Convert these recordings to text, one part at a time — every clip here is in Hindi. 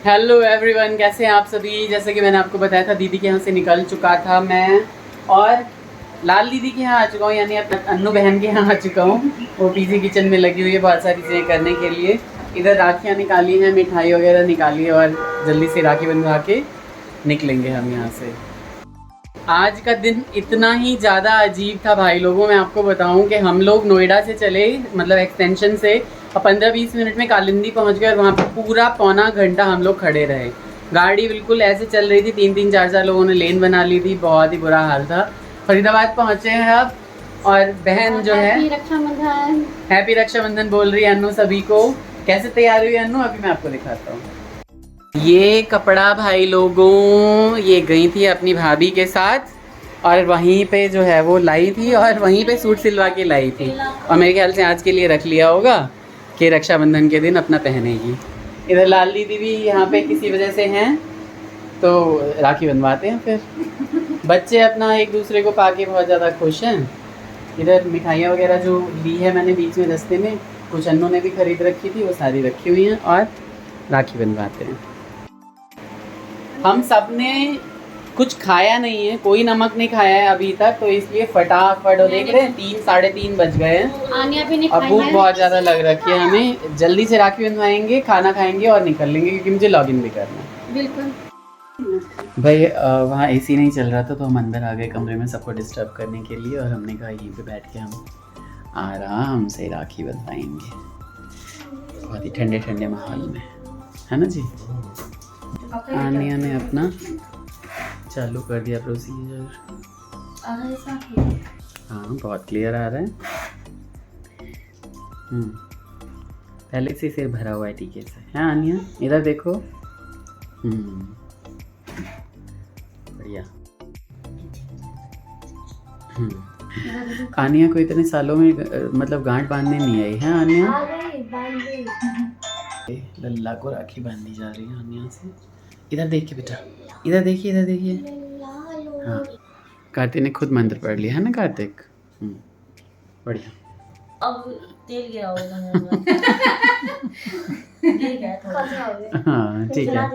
हेलो एवरीवन, कैसे हैं आप सभी। जैसे कि मैंने आपको बताया था, दीदी के यहाँ से निकल चुका था मैं और लाल दीदी के यहाँ आ चुका हूँ, यानी अपने अन्नू बहन के यहाँ आ चुका हूँ। वो पीछे किचन में लगी हुई है बहुत सारी चीज़ें करने के लिए। इधर राखियाँ निकाली हैं, मिठाई वगैरह निकाली है और जल्दी से राखी बंधवा के निकलेंगे हम यहाँ से। आज का दिन इतना ही ज़्यादा अजीब था भाई लोगों, मैं आपको बताऊं कि हम लोग नोएडा से चले, मतलब एक्सटेंशन से, और 15-20 मिनट में कालिंदी पहुंच गए और वहाँ पे पूरा पौना घंटा हम लोग खड़े रहे। गाड़ी बिल्कुल ऐसे चल रही थी, 3-3 4-4 लोगों ने लेन बना ली थी, बहुत ही बुरा हाल था। फरीदाबाद पहुँचे हैं अब, और बहन जो है हैप्पी रक्षाबंधन बोल रही है अन्नू सभी को। कैसे तैयार हुई अन्नू, अभी मैं आपको दिखाता हूँ। ये कपड़ा भाई लोगों, ये गई थी अपनी भाभी के साथ और वहीं पे जो है वो लाई थी और वहीं पे सूट सिलवा के लाई थी, और मेरे ख्याल से आज के लिए रख लिया होगा कि रक्षाबंधन के दिन अपना पहनेगी। इधर लाल दीदी भी यहाँ पे किसी वजह से हैं, तो राखी बंधवाते हैं फिर। बच्चे अपना एक दूसरे को पाके बहुत ज़्यादा खुश हैं। इधर मिठाइयाँ वगैरह जो ली है मैंने बीच में रास्ते में, कुछ अन्नू ने भी खरीद रखी थी, वो सारी रखी हुई हैं और राखी बंधवाते हैं। हम सब ने कुछ खाया नहीं है, कोई नमक नहीं खाया है अभी तक, तो इसलिए फटाफट, और देख रहे हैं 3-3:30 बज गए हैं। अब भूख बहुत ज़्यादा लग रखी है हमें। जल्दी से राखी बंधवाएंगे, खाना खाएंगे और निकल लेंगे, क्योंकि मुझे लॉगिन भी करना है। बिल्कुल भाई वहाँ एसी नहीं चल रहा था, तो हम अंदर आ गए कमरे में सबको डिस्टर्ब करने के लिए, और हमने कहा यहीं पे बैठ के हम आराम से राखी बंधवाएंगे, बहुत ही ठंडे ठंडे माहौल में, है ना जी। आनिया ने अपना चालू कर दिया प्रोसीजर। हाँ, बहुत क्लियर आ रहा है। पहले से सिर भरा हुआ है टीके से। हाँ आनिया, इधर देखो। बढ़िया। आनिया को इतने सालों में मतलब गांठ बांधने नहीं आई है आनिया। लल्ला को राखी बांधी जा रही है आनिया से। इधर देखिए बेटा, इधर देखिए, इधर देखिए। हाँ, कार्तिक ने खुद मंत्र पढ़ लिया है ना कार्तिक। बढ़िया। अब तेल गिरा होगा। ठीक है, हाँ ठीक है।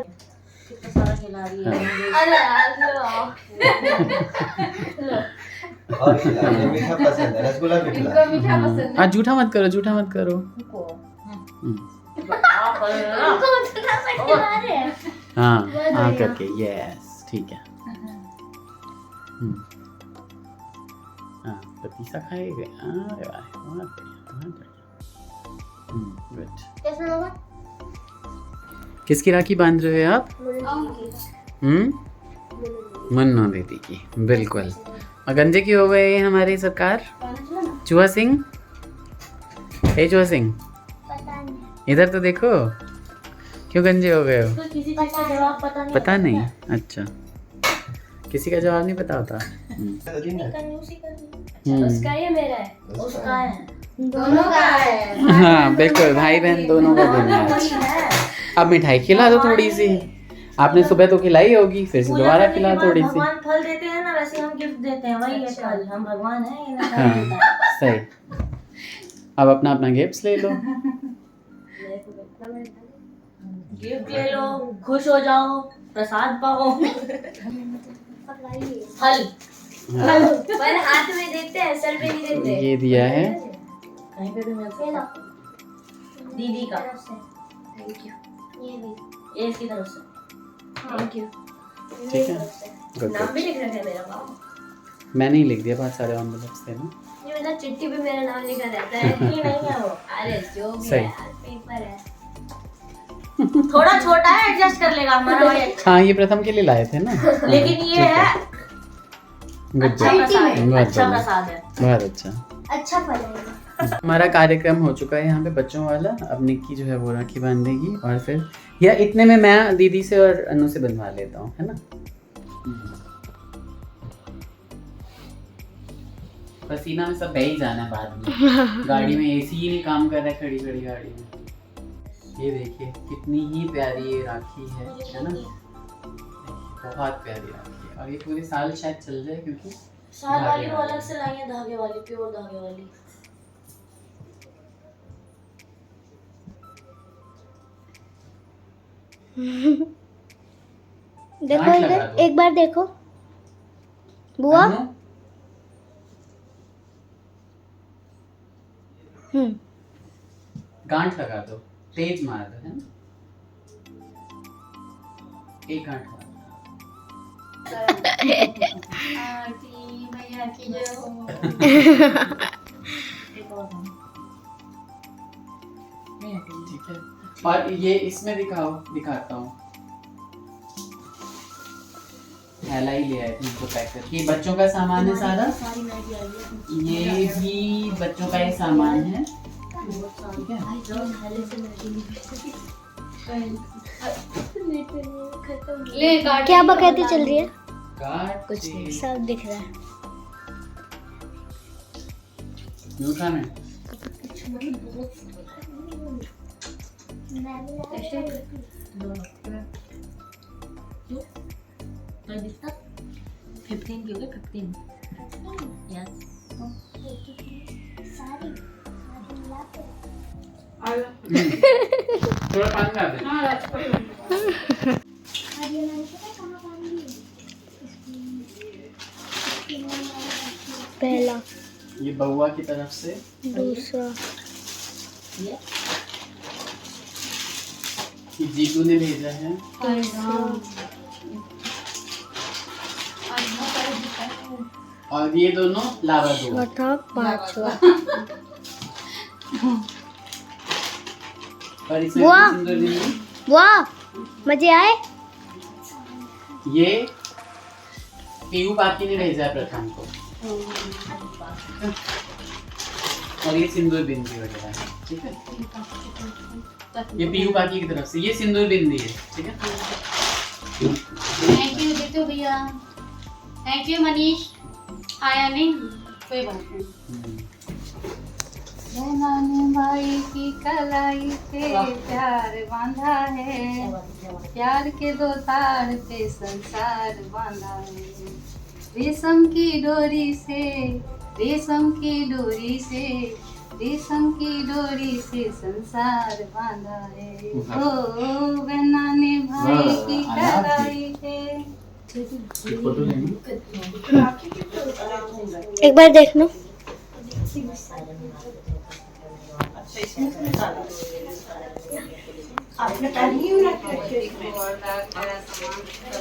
कितना सारा खिला रही है। अरे यार और खिलाने मीठा पसंद है, रसगुल्ला भी खिला। इनको मीठा पसंद है। झूठा मत करो, झूठा मत करो। हाँ हाँ करके, यस ठीक है। हाँ, पतीसा खाएगा। अरे वाह, बहुत बढ़िया, बहुत बढ़िया। गुड। कैसा लगा? किसकी राखी बांध रहे हो आप? मुन्ना दीदी की, बिल्कुल। और गंजे की हो गए हमारे सरकार चूहा सिंह। हे चूहा सिंह, इधर तो देखो, क्यों गंजे हो गए हो? किसी चीज का जवाब पता नहीं। अच्छा, किसी का जवाब नहीं पता होता। उसका ये मेरा है, उसका है, दोनों का है। हाँ बिल्कुल, भाई बहन दोनों का दिन है आज। अब मिठाई खिला दो थोड़ी सी। आपने सुबह तो खिलाई होगी, फिर से दोबारा खिला थोड़ी सी। भगवान फल देते हैं ना, वैसे हम गिफ्ट देते हैं, वही है फल। हम भगवान हैं, ये ना हाँ सही। अब अपना अपना गिफ्ट ले लो। गिफ्ट ले लो, खुश हो जाओ, प्रसाद पाओ। फल पर हाथ में देते हैं, सर पे नहीं देते। ये दिया है कहीं पे भी मिल सकता है। दीदी का, थैंक यू। ये भी, ये इसकी तरफ से, थैंक यू। ठीक है। गुड नाम भी गुड। लिख रखे हैं मेरा। बाप, मैंने ही लिख दिया, बहुत सारे एनवेलप्स थे ना। ये मेरा चिट्ठी पे मेरा नाम लिखा रहता है। ये नहीं है वो, अरे जो भी सही। है यार, पेपर है। थोड़ा छोटा है, एडजस्ट कर लेगा हमारा भाई। हाँ, ये प्रथम के लिए लाए थे ना। लेकिन ये ठीक है गुड अच्छा गुड, प्रसाद है, बहुत अच्छा बढ़िया। प्रसाद है। बहुत अच्छा। अच्छा फल है। हमारा कार्यक्रम हो चुका है यहाँ पे बच्चों वाला। अब निक्की जो है वो राखी बांधेगी, और फिर या इतने में मैं दीदी से और अनु से बंधवा लेता हूँ, है ना। पसीना में सब बह ही जाना है बाद में। गाड़ी में एसी ही नहीं काम कर रहा है, खड़ी खड़ी गाड़ी में। ये देखिए कितनी ही प्यारी ये राखी है ना। बहुत प्यारी राखी है, और ये पूरे साल शायद चल जाए, क्योंकि साल वाली वो अलग से लाई है, धागे वाली, प्योर धागे वाली। देखो गांठ लगा इधर दो। एक बार देखो बुआ। अनु, गांठ लगा दो, तेज मार दो, है ना? एक गांठ मार आरती मैया की जय हो। एक और मैया की दो, ठीक है। और ये इसमें दिखाता हूँ। थैला ही ले आए थे उनको पैक करके। ये बच्चों का सामान है सारा, सारी मैगी आई है। ये भी बच्चों का ही सामान है, बहुत सारी। ठीक है? आई जाओ थैले से मैगी ले काट क्या बकैती चल रही है? काट कुछ से- नहीं। सब दिख रहा है। यूं खाना है? दिखता 15 की हो गई 15 यस थोड़ा पानी डाल दे। पहला, ये बउआ की तरफ से, दूसरा, ये ये जीतू ने भेजा है, और ये दोनों लावा दो। चौथा, पांचवा। और इसमें वाह! सुंदर बिंदी। वाह मजे आए। ये पीयू बाकी ने भेजा है प्रथम को, और ये सिंदूर बिंदी वगैरह है, ठीक है? ये पीयू बाकी की तरफ से, ये सिंदूर बिंदी है, ठीक है? थैंक यू जीतू भैया, थैंक यू मनीष। आया नहीं कोई बात नहीं। बहना ने भाई की कलाई पे प्यार बांधा है, प्यार के दो तार पे संसार बांधा है। रेशम की डोरी से, रेशम की डोरी से, रेशम की डोरी से संसार बांधा है। ओ बहना ने भाई की कलाई पे। फोटो लेना। एक बार देख लो।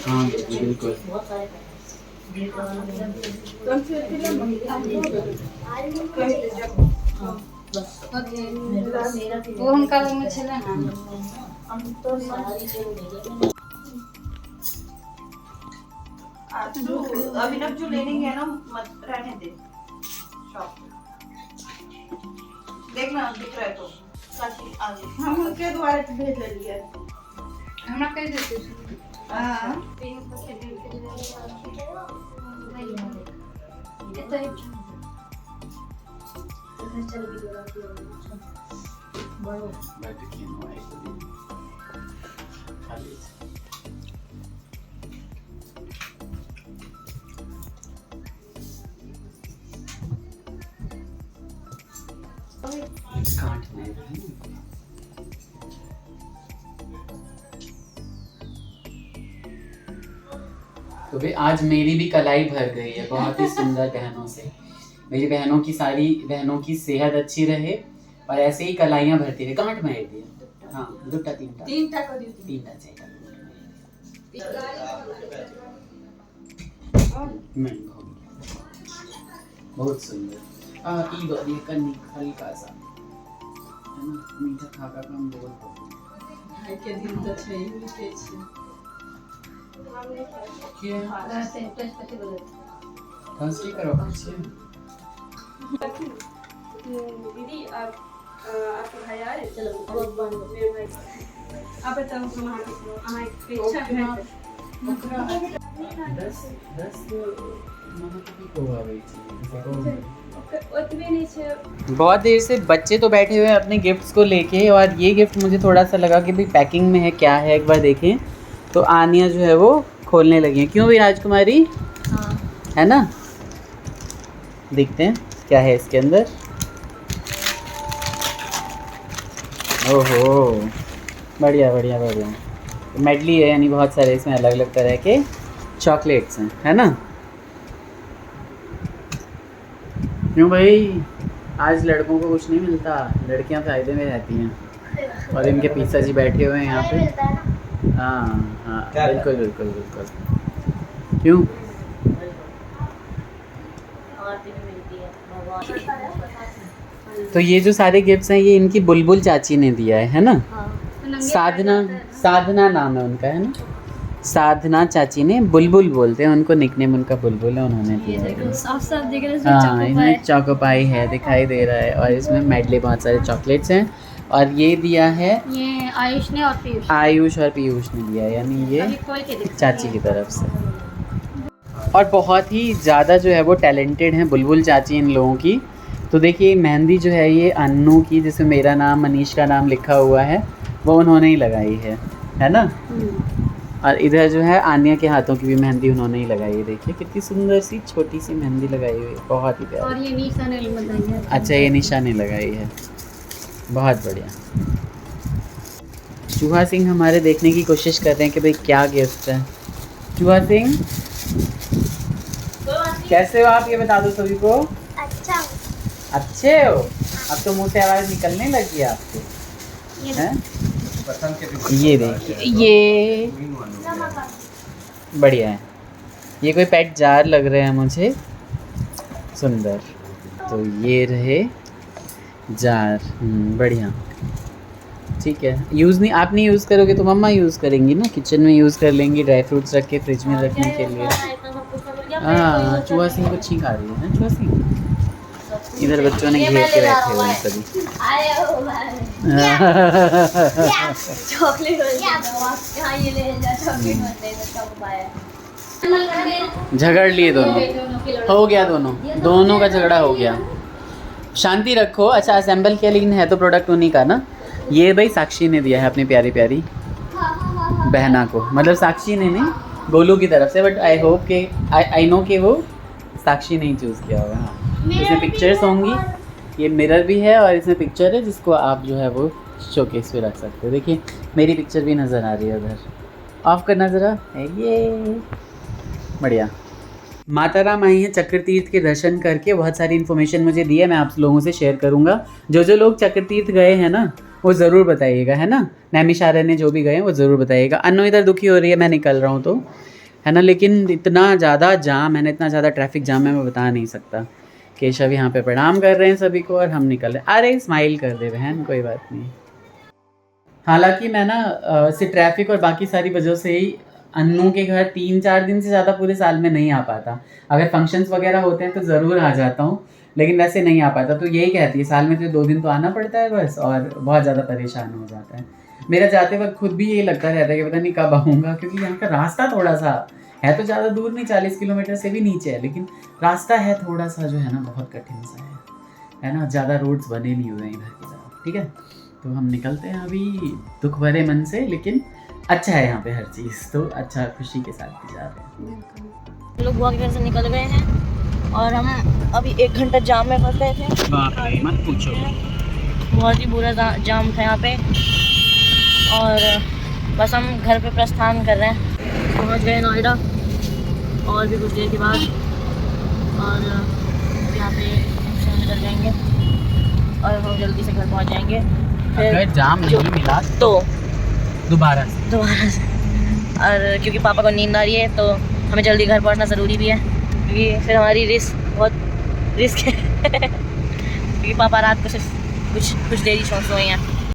हाँ बिल्कुल। वो उनका रूम में चला ना। अभिनव जो लेने गया ना मत रहने दे शॉप देखना दिख रहा है तो ताकि आगे हम उनके द्वारा भेज ले लिए हमरा कह देते हाँ बैठ के नवाई को दिन खाली से। कांट नहीं रही। तो भाई आज मेरी भी कलाई भर गई है बहुत ही सुंदर बहनों से। मेरी बहनों की सारी बहनों की सेहत अच्छी रहे और ऐसे ही कलाइयाँ भरती रहे। गांठ मार दिया। हाँ दुट्टा तीनटा तीनटा कर दियो तीनटा चाहिए। महंगा हो गया। बहुत सुंदर। ई बड़ी कन्नी हल्का सा है ना, मीठा खाका कम बोल भाई के दिन तो छै मीठे छै क्या रहते हैं टेस्ट करके बोले हंसी करो अच्छे। दीदी आपका भाई आए चलो अब बंद मेरे भाई आप बताओ हम अहाँ के इच्छा है 10 मामा को हुआ गई थी। उतने नहीं छै बहुत देर से बच्चे तो बैठे हुए हैं अपने गिफ्ट्स को लेके, और ये गिफ्ट मुझे थोड़ा सा लगा कि भाई पैकिंग में है क्या है, एक बार देखें। तो आनिया जो है वो खोलने लगी है। क्यों भाई राजकुमारी? हाँ है ना, देखते हैं क्या है इसके अंदर। ओहो बढ़िया बढ़िया बढ़िया। मेडली है, यानी बहुत सारे इसमें अलग अलग तरह के चॉकलेट्स हैं, है ना? क्यों भाई, आज लड़कों को कुछ नहीं मिलता, लड़कियां फ़ायदे में रहती हैं। और इनके पिता जी बैठे हुए हैं यहाँ पे। हाँ हाँ, बिल्कुल बिल्कुल बिल्कुल। क्यों? तो ये जो सारे गिफ्ट्स हैं ये इनकी बुलबुल चाची ने दिया है ना? साधना नाम है उनका, है ना? साधना चाची ने, बुलबुल बोलते हैं उनको, निकनेम उनका बुलबुल है, उन्होंने दिया है। साफ साफ दिख रहा है हाँ, इसमें चोकोपाई है, दिखाई दे रहा है, और इसमें मेडले बहुत सारे चॉकलेट्स हैं। और ये दिया है ये आयुष ने और पीयूष आयुष और पीयूष ने दिया है, यानी ये अभी खोल के दिखा चाची की तरफ से। और बहुत ही ज़्यादा जो है वो टैलेंटेड हैं बुलबुल चाची इन लोगों की। तो देखिए मेहंदी जो है ये अन्नू की, जिसमें मेरा नाम, मनीष का नाम लिखा हुआ है, वो उन्होंने ही लगाई है ना? और इधर जो है आन्या के हाथों की भी मेहंदी उन्होंने ही लगाई है। देखिए कितनी सुंदर सी छोटी सी मेहंदी लगाई हुई है, बहुत ही और प्यारी। ये निशा ने लगाई है। अच्छा, ये निशा ने लगाई है, बहुत बढ़िया। चूहा सिंह हमारे देखने की कोशिश कर रहे हैं कि भाई क्या गिफ्ट है। चूहा सिंह कैसे हो आप, ये बता दो सभी को। अच्छा अच्छे हो? अब तो मुंह से आवाज़ निकलने लगी है आपके, हैं? ये देखिए, ये बढ़िया है। ये कोई पेट जार लग रहे हैं मुझे, सुंदर। तो ये रहे जार, बढ़िया, ठीक है। यूज़ नहीं, आप नहीं यूज़ करोगे तो मम्मा यूज़ करेंगी ना, किचन में यूज़ कर लेंगी, ड्राई फ्रूट्स रख के फ्रिज में रखने के लिए। हाँ, चूहा सिंह को छींक आ रही है ना, चूहा सिंह। इधर बच्चों ने घेर के बैठे हुए हैं सभी। झगड़ लिए दोनों, हो गया, दोनों का झगड़ा हो गया। शांति रखो। अच्छा, असेंबल किया, लेकिन है तो प्रोडक्ट उन्हीं का ना। ये भाई साक्षी ने दिया है अपनी प्यारी प्यारी बहना को, मतलब साक्षी ने नहीं, गोलू की तरफ से, बट आई होप के आई नो कि वो साक्षी नहीं चूज़ किया होगा। हाँ, इसमें पिक्चर्स होंगी, ये मिरर भी है और इसमें पिक्चर है जिसको आप जो है वो शोकेस पे रख सकते हो। देखिए मेरी पिक्चर भी नज़र आ रही है उधर, ऑफ करना ज़रा, ये बढ़िया। माता राम आई हैं चक्र तीर्थ के दर्शन करके, बहुत सारी इन्फॉर्मेशन मुझे दी है, मैं आप लोगों से शेयर करूँगा। जो लोग चक्र तीर्थ गए हैं ना वो ज़रूर बताइएगा, है ना? नैमिषारण्य जो भी गए हैं वो ज़रूर बताइएगा। अन्नू इधर दुखी हो रही है, मैं निकल रहा हूँ तो, है ना? लेकिन इतना ज़्यादा जाम है ना, इतना ज़्यादा ट्रैफिक जाम है, मैं बता नहीं सकता। केशव यहाँ पे प्रणाम कर रहे हैं सभी को और हम निकल रहे हैं। अरे स्माइल कर दे बहन, कोई बात नहीं। हालांकि मैं ना ट्रैफिक और बाकी सारी वजह से ही अन्नू के घर 3-4 दिन से ज़्यादा पूरे साल में नहीं आ पाता। अगर फंक्शंस वगैरह होते हैं तो ज़रूर आ जाता हूँ, लेकिन वैसे नहीं आ पाता। तो यही कहती है साल में तो 2 दिन तो आना पड़ता है बस, और बहुत ज़्यादा परेशान हो जाता है। मेरा जाते वक्त खुद भी ये लगता रहता है कि पता नहीं कब आऊँगा, क्योंकि यहाँ का रास्ता थोड़ा सा है, तो ज़्यादा दूर नहीं, 40 किलोमीटर से भी नीचे है, लेकिन रास्ता है थोड़ा सा जो है ना बहुत कठिन सा है ना? ज़्यादा रोड्स बने नहीं हुए हैं इधर की तरफ, ठीक है? तो हम निकलते हैं अभी दुख भरे मन से, लेकिन अच्छा है यहाँ पे हर चीज़, तो अच्छा खुशी के साथ भी जा रहे हैं। लोग बुआ के घर से निकल गए हैं और हम अभी 1 घंटा जाम में फंस गए थे। बाप रे, मत पूछो, बहुत ही बुरा जाम था यहाँ पे, और बस हम घर पे प्रस्थान कर रहे हैं। पहुँच गए नोएडा और भी कुछ देर के बाद, और यहाँ पे रिक्शा में चल जाएंगे और हम जल्दी से घर पहुँच जाएंगे। अगर जाम नहीं मिला तो दोबारा से, और क्योंकि पापा को नींद आ रही है तो हमें जल्दी घर पहुँचना ज़रूरी भी है, क्योंकि फिर हमारी बहुत रिस्क है क्योंकि पापा रात को कुछ देरी सोए हैं।